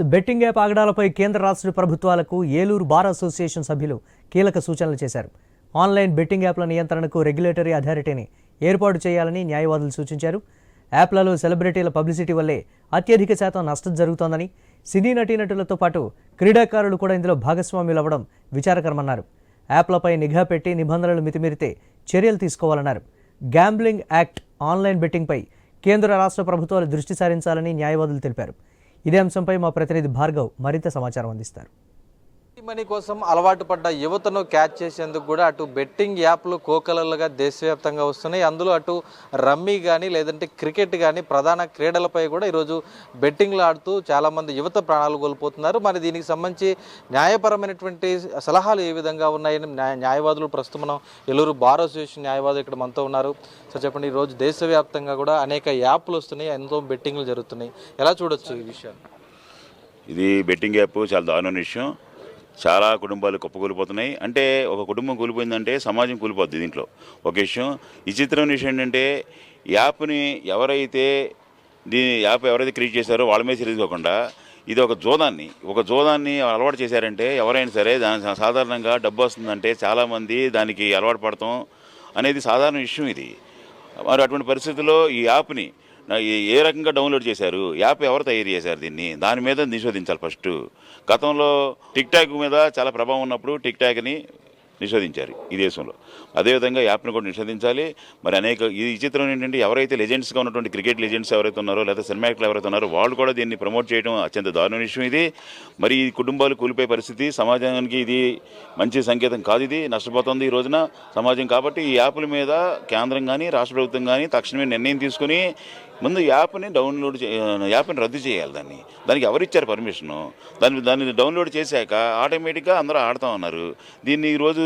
Betting app ఆగడాలపై కేంద్ర రాష్ట్ర ప్రభుత్వాలకు ఏలూరు బార్ అసోసియేషన్ సభ్యులు కీలక సూచనలు చేశారు. ఆన్లైన్ బెట్టింగ్ యాప్ల నియంత్రణకు రెగ్యులేటరీ అథారిటీని ఏర్పాటు చేయాలని న్యాయవాదులు సూచించారు. యాప్లలో సెలబ్రిటీల పబ్లిసిటీ వల్లే అత్యధిక శాతం నష్టం జరుగుతోందని, సినీ నటీనటులతో పాటు క్రీడాకారులు కూడా ఇందులో భాగస్వాములు అవ్వడం విచారకరమన్నారు. యాప్లపై నిఘా పెట్టి నిబంధనలు మితిమీరితే చర్యలు తీసుకోవాలన్నారు. గ్యాంబ్లింగ్ యాక్ట్, ఆన్లైన్ బెట్టింగ్పై కేంద్ర రాష్ట్ర ప్రభుత్వాలు దృష్టి సారించాలని న్యాయవాదులు తెలిపారు. ఇదే అంశంపై మా ప్రతినిధి భార్గవ్ మరింత సమాచారం అందిస్తారు. మనీ కోసం అలవాటు పడ్డ యువతను క్యాచ్ చేసేందుకు కూడా అటు బెట్టింగ్ యాప్లు కోకలలుగా దేశవ్యాప్తంగా వస్తున్నాయి. అందులో అటు రమ్మీ కానీ లేదంటే క్రికెట్ కానీ ప్రధాన క్రీడలపై కూడా ఈరోజు బెట్టింగ్లు ఆడుతూ చాలామంది యువత ప్రాణాలు కోల్పోతున్నారు. మరి దీనికి సంబంధించి న్యాయపరమైనటువంటి సలహాలు ఏ విధంగా ఉన్నాయని న్యాయవాదులు ప్రస్తుతం మనం ఏలూరు బార్ అసోసియేషన్ న్యాయవాదులు ఇక్కడ మనతో ఉన్నారు. సో చెప్పండి, ఈరోజు దేశవ్యాప్తంగా కూడా అనేక యాప్లు వస్తున్నాయి, ఎంతో బెట్టింగ్లు జరుగుతున్నాయి, ఎలా చూడొచ్చు ఈ విషయాన్ని? ఇది బెట్టింగ్ యాప్ చాలా దారుణమైన విషయం. చాలా కుటుంబాలు కుప్పకూలిపోతున్నాయి. అంటే ఒక కుటుంబం కూలిపోయిందంటే సమాజం కూలిపోద్ది. దీంట్లో ఒక విషయం, విచిత్రమైన విషయం ఏంటంటే యాప్ని ఎవరైతే ఎవరైతే క్రియేట్ చేశారో వాళ్ళ మీద తెలియకోకుండా ఇది ఒక జోదాన్ని అలవాటు చేశారంటే ఎవరైనా సరే దాని సాధారణంగా డబ్బు వస్తుందంటే చాలామంది దానికి అలవాటు పడతాం అనేది సాధారణ విషయం. ఇది మరి అటువంటి పరిస్థితుల్లో ఈ యాప్ని ఏ రకంగా డౌన్లోడ్ చేశారు, యాప్ ఎవరు తయారు చేశారు, దాని మీద నిషేధించాలి. ఫస్ట్ గతంలో టిక్ టాక్ మీద చాలా ప్రభావం ఉన్నప్పుడు టిక్ టాక్ని నిషేధించారు ఈ దేశంలో. అదేవిధంగా యాప్ను కూడా నిషేధించాలి. మరి ఈ చిత్రం ఏంటంటే ఎవరైతే లెజెండ్స్గా ఉన్నటువంటి క్రికెట్ లెజెండ్స్ ఎవరైతే ఉన్నారో లేదా సినిమా యాక్టర్లు ఎవరైతే ఉన్నారో వాళ్ళు కూడా దీన్ని ప్రమోట్ చేయడం అత్యంత దారుణ విషయం. ఇది మరి ఈ కుటుంబాలు కూలిపోయే పరిస్థితి, సమాజానికి ఇది మంచి సంకేతం కాదు. ఇది నష్టపోతుంది ఈ రోజున సమాజం. కాబట్టి ఈ యాప్ల మీద కేంద్రం కానీ రాష్ట్ర ప్రభుత్వం కానీ తక్షణమే నిర్ణయం తీసుకుని ముందు యాప్ని రద్దు చేయాలి. దానికి ఎవరిచ్చారు పర్మిషను? దాన్ని డౌన్లోడ్ చేశాక ఆటోమేటిక్గా అందరూ ఆడుతూ ఉన్నారు. దీన్ని ఈరోజు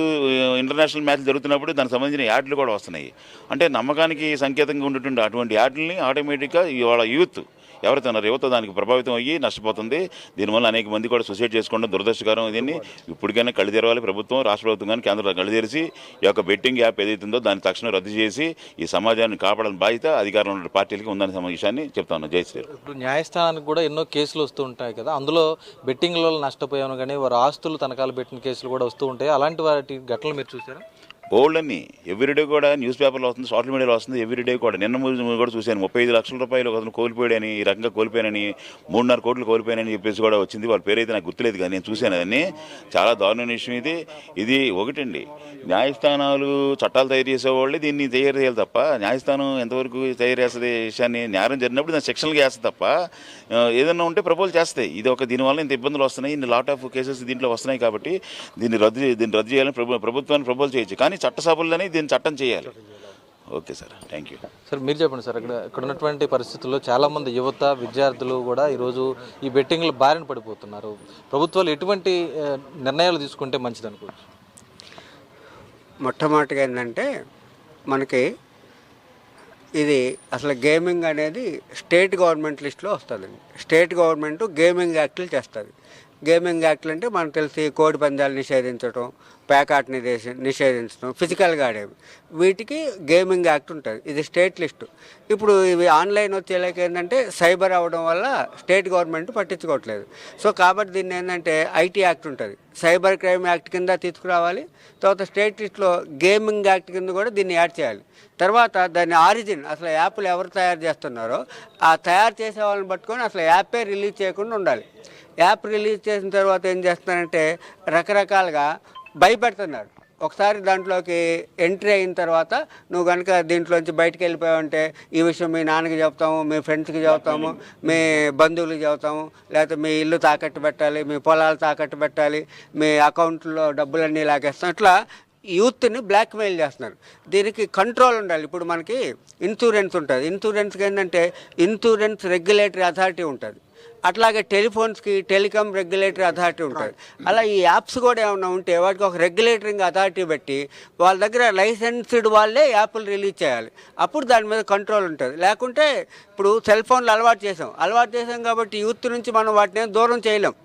ఇంటర్నేషనల్ మ్యాచ్లు జరుగుతున్నప్పుడు దానికి సంబంధించిన యాడ్లు కూడా వస్తున్నాయి. అంటే నమ్మకానికి సంకేతంగా ఉన్నటువంటి అటువంటి యాడ్లని ఆటోమేటిక్గా ఇవాళ ఎవరైతే ఉన్నారో యువత దానికి ప్రభావితం అయ్యి నష్టపోతుంది. దీనివల్ల అనేక మంది కూడా సూసైడ్ చేసుకోవడం దురదృష్టకరం. దీన్ని ఇప్పటికైనా కళ్ళు తెరవాలి ప్రభుత్వం, రాష్ట్ర ప్రభుత్వం కానీ కేంద్రంలో కళ్ళు తెరిచి ఈ యొక్క బెట్టింగ్ యాప్ ఏదైతుందో దాన్ని తక్షణం రద్దు చేసి ఈ సమాజాన్ని కాపాడాలని బాధ్యత అధికారంలో ఉన్న పార్టీలకి ఉందని విషయాన్ని చెప్తాను. జై శ్రీరామ్. ఇప్పుడు న్యాయస్థానానికి కూడా ఎన్నో కేసులు వస్తూ ఉంటాయి కదా, అందులో బెట్టింగ్లో నష్టపోయాను కానీ వారి ఆస్తులు తనఖాలు పెట్టిన కేసులు కూడా వస్తూ ఉంటాయి. అలాంటి వాటి ఘటనలు మీరు చూసారా? బోల్డ్ని ఎవ్రీడే కూడా న్యూస్ పేపర్లో వస్తుంది, సోషల్ మీడియాలో వస్తుంది. ఎవ్రీడే కూడా నిన్న కూడా చూశాను. 35 లక్షల రూపాయలు అతను కోల్పోయాడని, ఈ రకంగా కోల్పోయానని, 3.5 కోట్లు కోల్పోయానని చెప్పేసి కూడా వచ్చింది. వాళ్ళ పేరైతే నాకు గుర్తులేదు కానీ నేను చూశాను. అదని చాలా దారుణమైన విషయం. ఇది ఒకటండి, న్యాయస్థానాలు చట్టాలు తయారు చేసేవాళ్ళే దీన్ని తయారు చేయాలి తప్ప న్యాయస్థానం ఎంతవరకు తయారు చేస్తుంది విషయాన్ని, నేరం జరిగినప్పుడు దాన్ని సెక్షన్లు చేస్తుంది తప్ప ఏదన్నా ఉంటే ప్రపోజల్ చేస్తాయి. దీనివల్ల ఇంత ఇబ్బందులు వస్తున్నాయి, ఇన్ని లాట్ ఆఫ్ కేసెస్ దీంట్లో వస్తున్నాయి. కాబట్టి దీన్ని రద్దు చేయాలని ప్రభుత్వాన్ని ప్రపోజల్ చేయొచ్చు, కానీ చట్టసభల్లోనే దీన్ని చట్టం చేయాలి. Okay sir, thank you. Sir మీరు చెప్పండి సార్, ఇక్కడ ఉన్నటువంటి పరిస్థితుల్లో చాలామంది యువత విద్యార్థులు కూడా ఈరోజు ఈ బెట్టింగ్లు బారిన పడిపోతున్నారు. ప్రభుత్వాలు ఎటువంటి నిర్ణయాలు తీసుకుంటే మంచిది అనుకోవచ్చు? మొట్టమొదటిగా ఏంటంటే మనకి ఇది అసలు గేమింగ్ అనేది స్టేట్ గవర్నమెంట్ లిస్టులో వస్తుందండి. స్టేట్ గవర్నమెంట్ గేమింగ్ యాక్ట్లు చేస్తుంది. గేమింగ్ యాక్ట్లు అంటే మనకు తెలిసి కోడి పందాలు నిషేధించడం, ప్యాకాట్ నిషేధించడం, ఫిజికల్గా ఆడేవి, వీటికి గేమింగ్ యాక్ట్ ఉంటుంది. ఇది స్టేట్ లిస్టు. ఇప్పుడు ఇవి ఆన్లైన్ వచ్చేలాక ఏంటంటే సైబర్ అవ్వడం వల్ల స్టేట్ గవర్నమెంట్ పట్టించుకోవట్లేదు. సో కాబట్టి దీన్ని ఏంటంటే ఐటీ యాక్ట్ ఉంటుంది, సైబర్ క్రైమ్ యాక్ట్ కింద తీసుకురావాలి. తర్వాత స్టేట్ లిస్టులో గేమింగ్ యాక్ట్ కింద కూడా దీన్ని యాడ్ చేయాలి. తర్వాత దాని ఆరిజిన్, అసలు యాప్లు ఎవరు తయారు చేస్తున్నారో ఆ తయారు చేసే వాళ్ళని పట్టుకొని అసలు యాపే రిలీజ్ చేయకుండా ఉండాలి. యాప్ రిలీజ్ చేసిన తర్వాత ఏం చేస్తున్నారంటే రకరకాలుగా భయపెడుతున్నారు. ఒకసారి దాంట్లోకి ఎంట్రీ అయిన తర్వాత నువ్వు కనుక దీంట్లోంచి బయటకు వెళ్ళిపోయావంటే ఈ విషయం మీ నాన్నకి చెప్తాము, మీ ఫ్రెండ్స్కి చెబుతాము, మీ బంధువులకి చెబుతాము, లేకపోతే మీ ఇల్లు తాకట్టు పెట్టాలి, మీ పొలాలు తాకట్టు పెట్టాలి, మీ అకౌంట్లో డబ్బులన్నీ లాగేస్తాం, ఇట్లా యూత్ని బ్లాక్మెయిల్ చేస్తున్నారు. దీనికి కంట్రోల్ ఉండాలి. ఇప్పుడు మనకి ఇన్సూరెన్స్ ఉంటుంది. ఇన్సూరెన్స్కి ఏంటంటే ఇన్సూరెన్స్ రెగ్యులేటరీ అథారిటీ ఉంటుంది. అట్లాగే టెలిఫోన్స్కి టెలికాం రెగ్యులేటరీ అథారిటీ ఉంటుంది. అలా ఈ యాప్స్ కూడా ఏమైనా ఉంటే వాటికి ఒక రెగ్యులేటరింగ్ అథారిటీ పెట్టి వాళ్ళ దగ్గర లైసెన్స్డ్ వాళ్ళే యాప్లు రిలీజ్ చేయాలి. అప్పుడు దాని మీద కంట్రోల్ ఉంటుంది. లేకుంటే ఇప్పుడు సెల్ ఫోన్లు అలవాటు చేసాం కాబట్టి యూత్ నుంచి మనం వాటిని దూరం చేయలేం.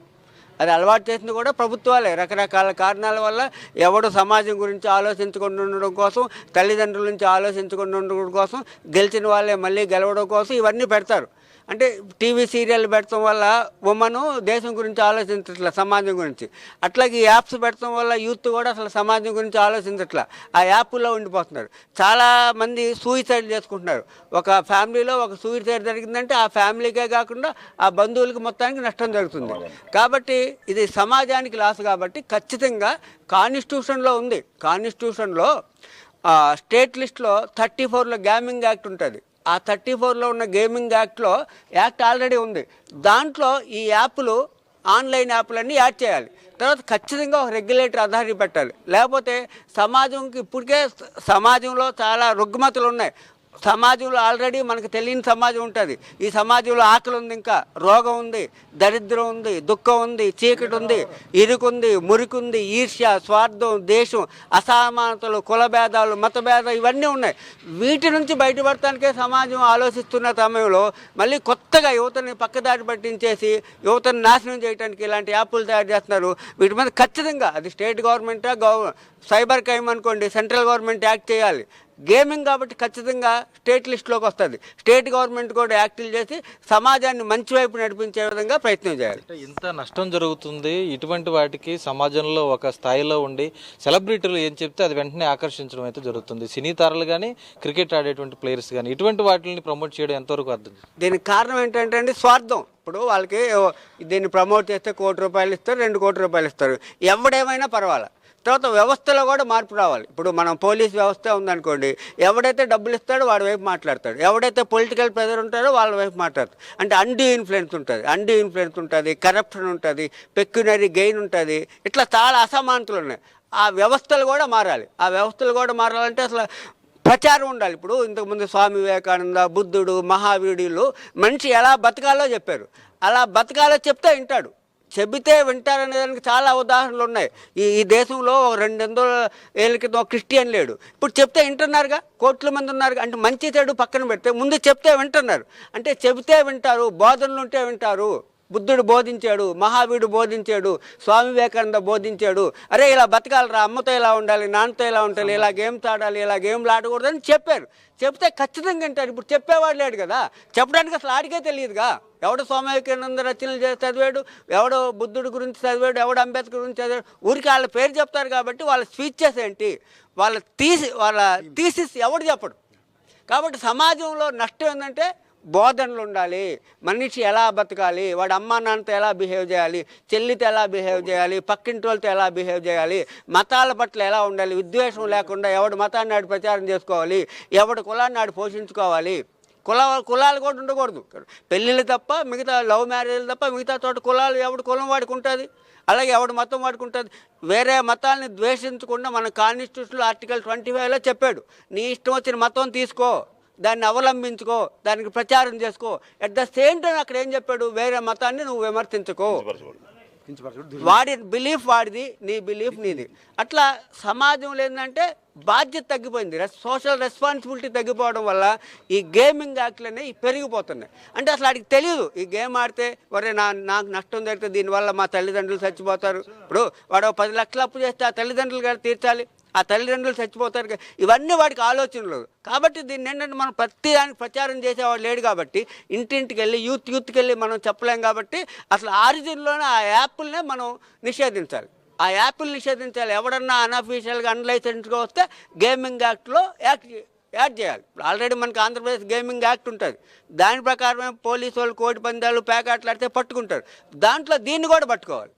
అది అలవాటు చేసింది కూడా ప్రభుత్వాలే. రకరకాల కారణాల వల్ల ఎవడు సమాజం గురించి ఆలోచించకుండా ఉండడం కోసం, తల్లిదండ్రుల నుంచి ఆలోచించకుండా ఉండడం కోసం, గెలిచిన వాళ్ళే మళ్ళీ గెలవడం కోసం ఇవన్నీ పెడతారు. అంటే టీవీ సీరియల్ పెడతాం వల్ల ఉమెను దేశం గురించి ఆలోచించట్లా, సమాజం గురించి. అట్లాగే ఈ యాప్స్ పెడతాం వల్ల యూత్ కూడా అసలు సమాజం గురించి ఆలోచించట్లా, ఆ యాప్లో ఉండిపోతున్నారు. చాలామంది సూయిసైడ్ చేసుకుంటున్నారు. ఒక ఫ్యామిలీలో ఒక సూయిసైడ్ జరిగిందంటే ఆ ఫ్యామిలీకే కాకుండా ఆ బంధువులకి మొత్తానికి నష్టం జరుగుతుంది. కాబట్టి ఇది సమాజానికి లాస్. కాబట్టి ఖచ్చితంగా కాన్స్టిట్యూషన్లో ఉంది, కాన్స్టిట్యూషన్లో స్టేట్ లిస్ట్లో 34లో గేమింగ్ యాక్ట్ ఉంటుంది. ఆ 34లో ఉన్న గేమింగ్ యాక్ట్లో యాక్ట్ ఆల్రెడీ ఉంది. దాంట్లో ఈ యాప్లు, ఆన్లైన్ యాప్లన్నీ యాడ్ చేయాలి. తర్వాత ఖచ్చితంగా ఒక రెగ్యులేటర్ అథారిటీ పెట్టాలి. లేకపోతే సమాజంకి ఇప్పటికే సమాజంలో చాలా రుగ్మతలు ఉన్నాయి. సమాజంలో ఆల్రెడీ మనకు తెలియని సమాజం ఉంటుంది. ఈ సమాజంలో ఆకలి ఉంది, ఇంకా రోగం ఉంది, దరిద్రం ఉంది, దుఃఖం ఉంది, చీకటి ఉంది, ఇరుకుంది, మురికుంది, ఈర్ష్య, స్వార్థం, దేశం, అసమానతలు, కులభేదాలు, మతభేదాలు ఇవన్నీ ఉన్నాయి. వీటి నుంచి బయటపడటానికే సమాజం ఆలోచిస్తున్న సమయంలో మళ్ళీ కొత్తగా యువతని పక్కదారి పట్టించేసి యువతని నాశనం చేయడానికి ఇలాంటి యాప్లు తయారు చేస్తున్నారు. వీటి మీద ఖచ్చితంగా అది స్టేట్ గవర్నమెంటా, సైబర్ క్రైమ్ అనుకోండి, సెంట్రల్ గవర్నమెంట్ యాక్ట్ చేయాలి. గేమింగ్ కాబట్టి ఖచ్చితంగా స్టేట్ లిస్టులోకి వస్తుంది. స్టేట్ గవర్నమెంట్ కూడా యాక్టివ్ చేసి సమాజాన్ని మంచి వైపు నడిపించే విధంగా ప్రయత్నం చేయాలి. ఇంత నష్టం జరుగుతుంది, ఇటువంటి వాటికి సమాజంలో ఒక స్థాయిలో ఉండి సెలబ్రిటీలు ఏం చెప్తే అది వెంటనే ఆకర్షించడం అయితే జరుగుతుంది. సినీ తారలు కానీ, క్రికెట్ ఆడేటువంటి ప్లేయర్స్ కానీ ఇటువంటి వాటిని ప్రమోట్ చేయడం ఎంతవరకు అర్థం? దీనికి కారణం ఏంటంటే అండి స్వార్థం. ఇప్పుడు వాళ్ళకి దీన్ని ప్రమోట్ చేస్తే ₹1 ఇస్తారు, ₹2 ఇస్తారు, ఎవడేమైనా పర్వాలేదు. తర్వాత వ్యవస్థలో కూడా మార్పు రావాలి. ఇప్పుడు మనం పోలీస్ వ్యవస్థ ఉందనుకోండి, ఎవడైతే డబ్బులు ఇస్తాడో వాడి వైపు మాట్లాడతాడు, ఎవడైతే పొలిటికల్ ప్రెజర్ ఉంటాడో వాళ్ళ వైపు మాట్లాడతాడు. అంటే అండీ ఇన్ఫ్లుయెన్స్ ఉంటుంది, కరప్షన్ ఉంటుంది, పెక్యునరీ గెయిన్ ఉంటుంది. ఇట్లా చాలా అసమానతలు ఉన్నాయి. ఆ వ్యవస్థలు కూడా మారాలి. ఆ వ్యవస్థలు కూడా మారాలంటే అసలు ప్రచారం ఉండాలి. ఇప్పుడు ఇంతకుముందు స్వామి వివేకానంద, బుద్ధుడు, మహావీరులు మనిషి ఎలా బతకాలో చెప్పారు. అలా బతకాలో చెప్తే వింటాడు. చెబితే వింటారనే దానికి చాలా ఉదాహరణలు ఉన్నాయి. ఈ దేశంలో 200 ఏళ్ళ క్రితం క్రిస్టియన్ లేడు, ఇప్పుడు చెప్తే వింటున్నారుగా, కోట్ల మంది ఉన్నారుగా. అంటే మంచి చెడు పక్కన పెడితే ముందు చెప్తే వింటున్నారు. అంటే చెబితే వింటారు, బోధనలు ఉంటే వింటారు. బుద్ధుడు బోధించాడు, మహావీరుడు బోధించాడు, స్వామి వివేకానంద బోధించాడు. అరే ఇలా బతకాలరా, అమ్మతో ఇలా ఉండాలి, నాన్నతో ఇలా ఉండాలి, ఇలా గేమ్స్ ఆడాలి, ఇలా గేమ్లు ఆడకూడదని చెప్పారు. చెప్తే ఖచ్చితంగా వింటారు. ఇప్పుడు చెప్పేవాడు లేడు కదా, చెప్పడానికి అసలు ఆడికే తెలియదుగా. ఎవడో స్వామి వివేకానంద రచనలు చదివాడు, ఎవడో బుద్ధుడి గురించి చదివాడు, ఎవడో అంబేద్కర్ గురించి చదివాడు. ఊరికి వాళ్ళ పేరు చెప్తారు కాబట్టి వాళ్ళ స్పీచెస్ ఏంటి, వాళ్ళ థీసిస్ ఎవడు చెప్పడు. కాబట్టి సమాజంలో నష్టం ఏంటంటే బోధనలు ఉండాలి. మనిషి ఎలా బతకాలి, వాడు అమ్మా నాన్నతో ఎలా బిహేవ్ చేయాలి, చెల్లితో ఎలా బిహేవ్ చేయాలి, పక్కింటి వాళ్ళతో ఎలా బిహేవ్ చేయాలి, మతాల పట్ల ఎలా ఉండాలి, విద్వేషం లేకుండా ఎవడు మతాన్ని నాడు ప్రచారం చేసుకోవాలి, ఎవడు కులాన్ని నాడు పోషించుకోవాలి. కులాలు కూడా ఉండకూడదు. పెళ్ళిళ్ళు తప్ప మిగతా లవ్ మ్యారేజ్లు తప్ప మిగతా చోట కులాలు ఎవడు కులం వాడికి ఉంటుంది, అలాగే ఎవడు మతం వాడికి ఉంటుంది. వేరే మతాలని ద్వేషించకుండా మన కాన్స్టిట్యూషన్లో ఆర్టికల్ 25లో చెప్పాడు, నీ ఇష్టం వచ్చిన మతం తీసుకో, దాన్ని అవలంబించుకో, దానికి ప్రచారం చేసుకో. అట్ ద సేమ్ టైం అక్కడ ఏం చెప్పాడు, వేరే మతాన్ని నువ్వు విమర్శించుకో. వాడి బిలీఫ్ వాడిది, నీ బిలీఫ్ నీది. అట్లా సమాజంలో ఏంటంటే బాధ్యత తగ్గిపోయింది, సోషల్ రెస్పాన్సిబిలిటీ తగ్గిపోవడం వల్ల ఈ గేమింగ్ యాక్ట్లు అనేవి పెరిగిపోతున్నాయి. అంటే అసలు వాడికి తెలియదు, ఈ గేమ్ ఆడితే ఒరే నాకు నష్టం జరిగితే దీనివల్ల మా తల్లిదండ్రులు చచ్చిపోతారు. ఇప్పుడు వాడు 10 లక్షలు అప్పు చేస్తే ఆ తల్లిదండ్రులు గారు తీర్చాలి, ఆ తల్లిదండ్రులు చచ్చిపోతారు. ఇవన్నీ వాడికి ఆలోచనలు. కాబట్టి దీన్ని ఏంటంటే మనం ప్రతి దానికి ప్రచారం చేసేవాడు లేడు. కాబట్టి ఇంటింటికి వెళ్ళి యూత్కి వెళ్ళి మనం చెప్పలేం. కాబట్టి అసలు ఆరిజిన్లోనే ఆ యాప్లనే మనం నిషేధించాలి. ఆ యాప్లు నిషేధించాలి. ఎవడన్నా అన్అఫీషియల్గా అన్లైసెన్స్గా వస్తే గేమింగ్ యాక్ట్లో యాడ్ చేయాలి. ఆల్రెడీ మనకి ఆంధ్రప్రదేశ్ గేమింగ్ యాక్ట్ ఉంటుంది. దాని ప్రకారమే పోలీసు వాళ్ళు కోడి పందాలు పేకాట్లు ఆడితే పట్టుకుంటారు. దాంట్లో దీన్ని కూడా పట్టుకోవాలి.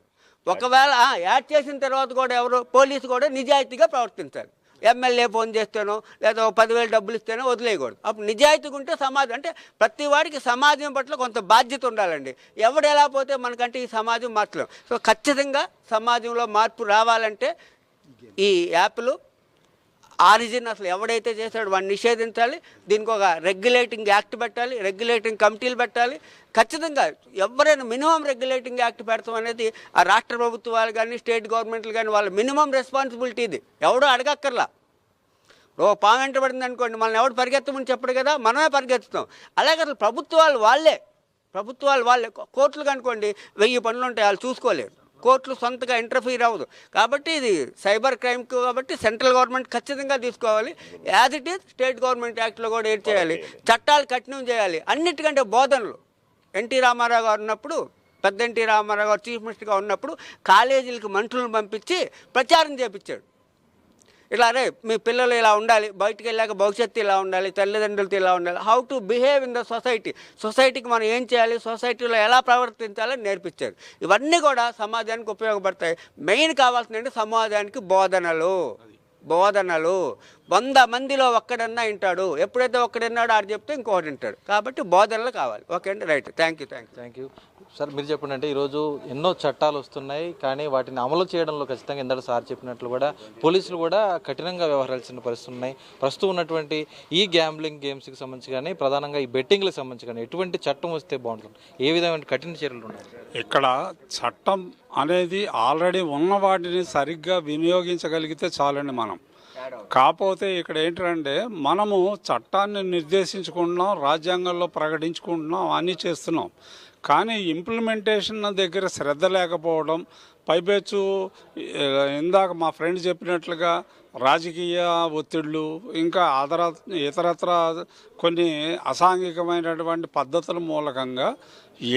ఒకవేళ యాడ్ చేసిన తర్వాత కూడా ఎవరు పోలీసు కూడా నిజాయితీగా ప్రవర్తించాలి. ఎమ్మెల్యే ఫోన్ చేస్తేనో లేదా 10,000 డబ్బులు ఇస్తేనో వదిలేయకూడదు. అప్పుడు నిజాయితీగా ఉంటే సమాజం అంటే ప్రతి వాడికి సమాజం పట్ల కొంత బాధ్యత ఉండాలండి. ఎవడు ఎలా పోతే మనకంటే ఈ సమాజం మార్చలేం. సో ఖచ్చితంగా సమాజంలో మార్పు రావాలంటే ఈ యాప్లు ఆరిజిన్ అసలు ఎవడైతే చేశాడో వాడిని నిషేధించాలి. దీనికి ఒక రెగ్యులేటింగ్ యాక్ట్ పెట్టాలి, రెగ్యులేటింగ్ కమిటీలు పెట్టాలి. ఖచ్చితంగా ఎవరైనా మినిమం రెగ్యులేటింగ్ యాక్ట్ పెడతాం అనేది ఆ రాష్ట్ర ప్రభుత్వాలు కానీ స్టేట్ గవర్నమెంట్లు కానీ వాళ్ళ మినిమం రెస్పాన్సిబిలిటీ ఇది. ఎవడో అడగక్కర్లా. ఓ పాము వెంట పడింది అనుకోండి, మనల్ని ఎవడు పరిగెత్తమని చెప్పడు కదా, మనమే పరిగెత్తుతాం. అలాగే అసలు ప్రభుత్వాలు వాళ్ళే కోర్టులు కనుకోండి 1000 పనులు ఉంటాయి, వాళ్ళు చూసుకోలేరు. కోర్టులు సొంతగా ఇంటర్ఫీర్ అవ్వదు. కాబట్టి ఇది సైబర్ క్రైమ్ కాబట్టి సెంట్రల్ గవర్నమెంట్ ఖచ్చితంగా తీసుకోవాలి. As it is state government యాక్ట్లో కూడా ఏడ్ చేయాలి, చట్టాలు కఠినం చేయాలి. అన్నిటికంటే ఎన్టీ రామారావు గారు ఉన్నప్పుడు, పెద్ద ఎన్టీ రామారావు గారు చీఫ్ మినిస్టర్గా ఉన్నప్పుడు కాలేజీలకు మంత్రులను పంపించి ప్రచారం చేపించాడు. ఇలా రే మీ పిల్లలు ఇలా ఉండాలి, బయటికి వెళ్ళాక భవిష్యత్తు ఇలా ఉండాలి, తల్లిదండ్రులతో ఇలా ఉండాలి, how to behave in the సొసైటీకి మనం ఏం చేయాలి, సొసైటీలో ఎలా ప్రవర్తించాలని నేర్పించారు. ఇవన్నీ కూడా సమాజానికి ఉపయోగపడతాయి. మెయిన్ కావాల్సిందంటే సమాజానికి బోధనలు. 100 మందిలో ఒక్కడన్నా వింటాడు. ఎప్పుడైతే ఒక్కడున్నాడో ఆడు చెప్తే ఇంకొకటి వింటాడు. కాబట్టి బోధనలు కావాలి. ఓకే అండి, రైట్. Thank you. సార్, మీరు చెప్పండి, అంటే ఈరోజు ఎన్నో చట్టాలు వస్తున్నాయి, కానీ వాటిని అమలు చేయడంలో ఖచ్చితంగా ఇందాక సార్ చెప్పినట్లు కూడా పోలీసులు కూడా కఠినంగా వ్యవహరించిన పరిస్థితులు ఉన్నాయి. ప్రస్తుతం ఉన్నటువంటి ఈ గ్యాంబ్లింగ్ గేమ్స్కి సంబంధించి కానీ, ప్రధానంగా ఈ బెట్టింగ్లకు సంబంధించి కానీ ఎటువంటి చట్టం వస్తే బాగుంటుంది, ఏ విధమైన కఠిన చర్యలు ఉన్నాయి? ఇక్కడ చట్టం అనేది ఆల్రెడీ ఉన్న వాటిని సరిగ్గా వినియోగించగలిగితే చాలండి. మనం కాకపోతే ఇక్కడ ఏంటంటే మనము చట్టాన్ని నిర్దేశించుకుంటున్నాం, రాజ్యాంగంలో ప్రకటించుకుంటున్నాం, అన్నీ చేస్తున్నాం. కానీ ఇంప్లిమెంటేషన్ దగ్గర శ్రద్ధ లేకపోవడం, పైపెచ్చు ఇందాక మా ఫ్రెండ్ చెప్పినట్లుగా రాజకీయ ఒత్తిళ్ళు, ఇంకా ఇతరత్ర కొన్ని అసాంఘికమైనటువంటి పద్ధతుల మూలకంగా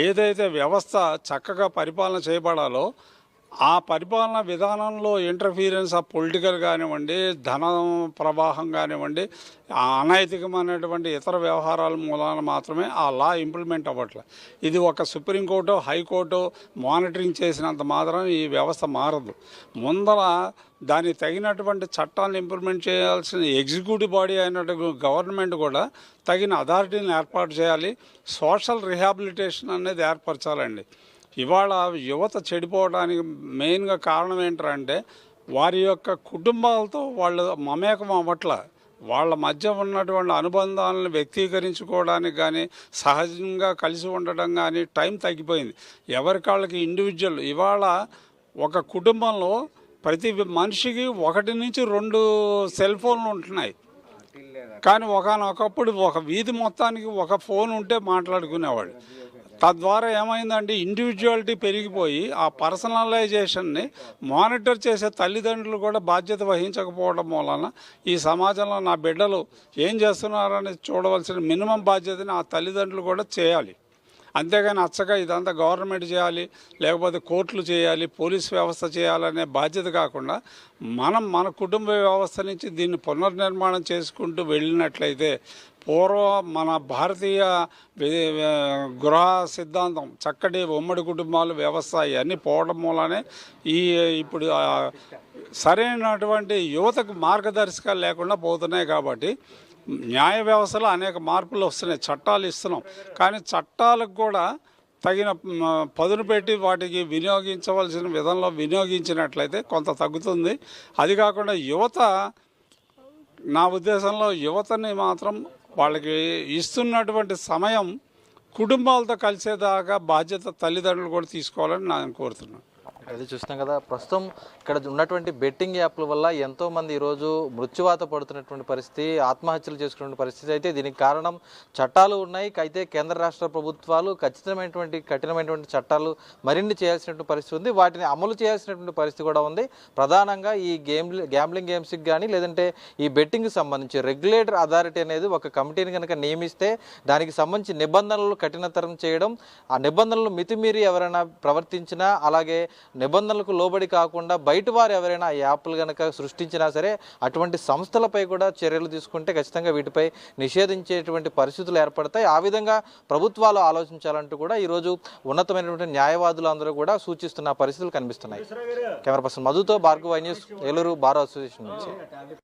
ఏదైతే వ్యవస్థ చక్కగా పరిపాలన చేయబడాలో ఆ పరిపాలన విధానంలో ఇంటర్ఫీరెన్స్ ఆఫ్ పొలిటికల్ కానివ్వండి, ధన ప్రవాహం కానివ్వండి, అనైతికమైనటువంటి ఇతర వ్యవహారాల మూలాన మాత్రమే ఆ లా ఇంప్లిమెంట్ అవ్వట్లేదు. ఇది ఒక సుప్రీంకోర్టు, హైకోర్టు మానిటరింగ్ చేసినంత మాత్రం ఈ వ్యవస్థ మారదు. ముందర దానికి తగినటువంటి చట్టాలను ఇంప్లిమెంట్ చేయాల్సిన ఎగ్జిక్యూటివ్ బాడీ అయినట్టు గవర్నమెంట్ కూడా తగిన అథారిటీని ఏర్పాటు చేయాలి. సోషల్ రిహాబిలిటేషన్ అనేది ఏర్పరచాలండి. ఇవాళ యువత చెడిపోవడానికి మెయిన్గా కారణం ఏంటంటే వారి యొక్క కుటుంబాలతో వాళ్ళు మమేకం అవ్వట్ల. వాళ్ళ మధ్య ఉన్నటువంటి అనుబంధాలను వ్యక్తీకరించుకోవడానికి కానీ, సహజంగా కలిసి ఉండడం కానీ టైం తగ్గిపోయింది. ఎవరికాళ్ళకి ఇండివిజువల్. ఇవాళ ఒక కుటుంబంలో ప్రతి మనిషికి 1 నుంచి 2 సెల్ ఫోన్లు ఉంటున్నాయి. కానీ ఒకనొకప్పుడు ఒక వీధి మొత్తానికి ఒక ఫోన్ ఉంటే మాట్లాడుకునేవాడు. తద్వారా ఏమైందంటే ఇండివిజువాలిటీ పెరిగిపోయి ఆ పర్సనలైజేషన్ని మానిటర్ చేసే తల్లిదండ్రులు కూడా బాధ్యత వహించకపోవడం వలన ఈ సమాజంలో నా బిడ్డలు ఏం చేస్తున్నారని చూడవలసిన మినిమం బాధ్యతని ఆ తల్లిదండ్రులు కూడా చేయాలి. అంతేగాని అచ్చగా ఇదంతా గవర్నమెంట్ చేయాలి, లేకపోతే కోర్టులు చేయాలి, పోలీస్ వ్యవస్థ చేయాలనే బాధ్యత కాకుండా మన కుటుంబ వ్యవస్థ నుంచి దీన్ని పునర్నిర్మాణం చేసుకుంటూ వెళ్ళినట్లయితే మన భారతీయ గృహ సిద్ధాంతం, చక్కటి ఉమ్మడి కుటుంబాలు వ్యవస్థ ఇవన్నీ పోవడం మూలనే ఇప్పుడు సరైనటువంటి యువతకు మార్గదర్శకాలు లేకుండా పోతున్నాయి. కాబట్టి న్యాయ వ్యవస్థలో అనేక మార్పులు వస్తున్నాయి, చట్టాలు ఇస్తున్నాం. కానీ చట్టాలకు కూడా తగిన పదును పెట్టి వాటికి వినియోగించవలసిన విధంలో వినియోగించినట్లయితే కొంత తగ్గుతుంది. అది కాకుండా యువత, నా ఉద్దేశంలో యువతని మాత్రం వాళ్ళకి ఇస్తున్నటువంటి సమయం కుటుంబాలతో కలిసేదాకా బాధ్యత తల్లిదండ్రులు కూడా తీసుకోవాలని నేను కోరుతున్నాను. అది చూస్తున్నాం కదా, ప్రస్తుతం ఇక్కడ ఉన్నటువంటి బెట్టింగ్ యాప్ల వల్ల ఎంతోమంది ఈరోజు మృత్యువాత పడుతున్నటువంటి పరిస్థితి, ఆత్మహత్యలు చేసుకునే పరిస్థితి. అయితే దీనికి కారణం చట్టాలు ఉన్నాయి, అయితే కేంద్ర రాష్ట్ర ప్రభుత్వాలు కఠినమైనటువంటి చట్టాలు మరిన్ని చేయాల్సినటువంటి పరిస్థితి ఉంది, వాటిని అమలు చేయాల్సినటువంటి పరిస్థితి కూడా ఉంది. ప్రధానంగా ఈ గ్యాంబ్లింగ్ గేమ్స్కి కానీ లేదంటే ఈ బెట్టింగ్కి సంబంధించి రెగ్యులేటర్ అథారిటీ అనేది ఒక కమిటీని కనుక నియమిస్తే దానికి సంబంధించి నిబంధనలు కఠినతరం చేయడం, ఆ నిబంధనలు మితిమీరి ఎవరైనా ప్రవర్తించినా, అలాగే నిబంధనలకు లోబడి కాకుండా బయట వారు ఎవరైనా ఈ యాప్లు కనుక సృష్టించినా సరే అటువంటి సంస్థలపై కూడా చర్యలు తీసుకుంటే ఖచ్చితంగా వీటిపై నిషేధించేటువంటి పరిస్థితులు ఏర్పడతాయి. ఆ విధంగా ప్రభుత్వాలు ఆలోచించాలంటూ కూడా ఈరోజు ఉన్నతమైనటువంటి న్యాయవాదులు అందరూ కూడా సూచిస్తున్న పరిస్థితులు కనిపిస్తున్నాయి. కెమెరా పర్సన్ మధుతో Bhargava news, Eluru bar association నుంచి.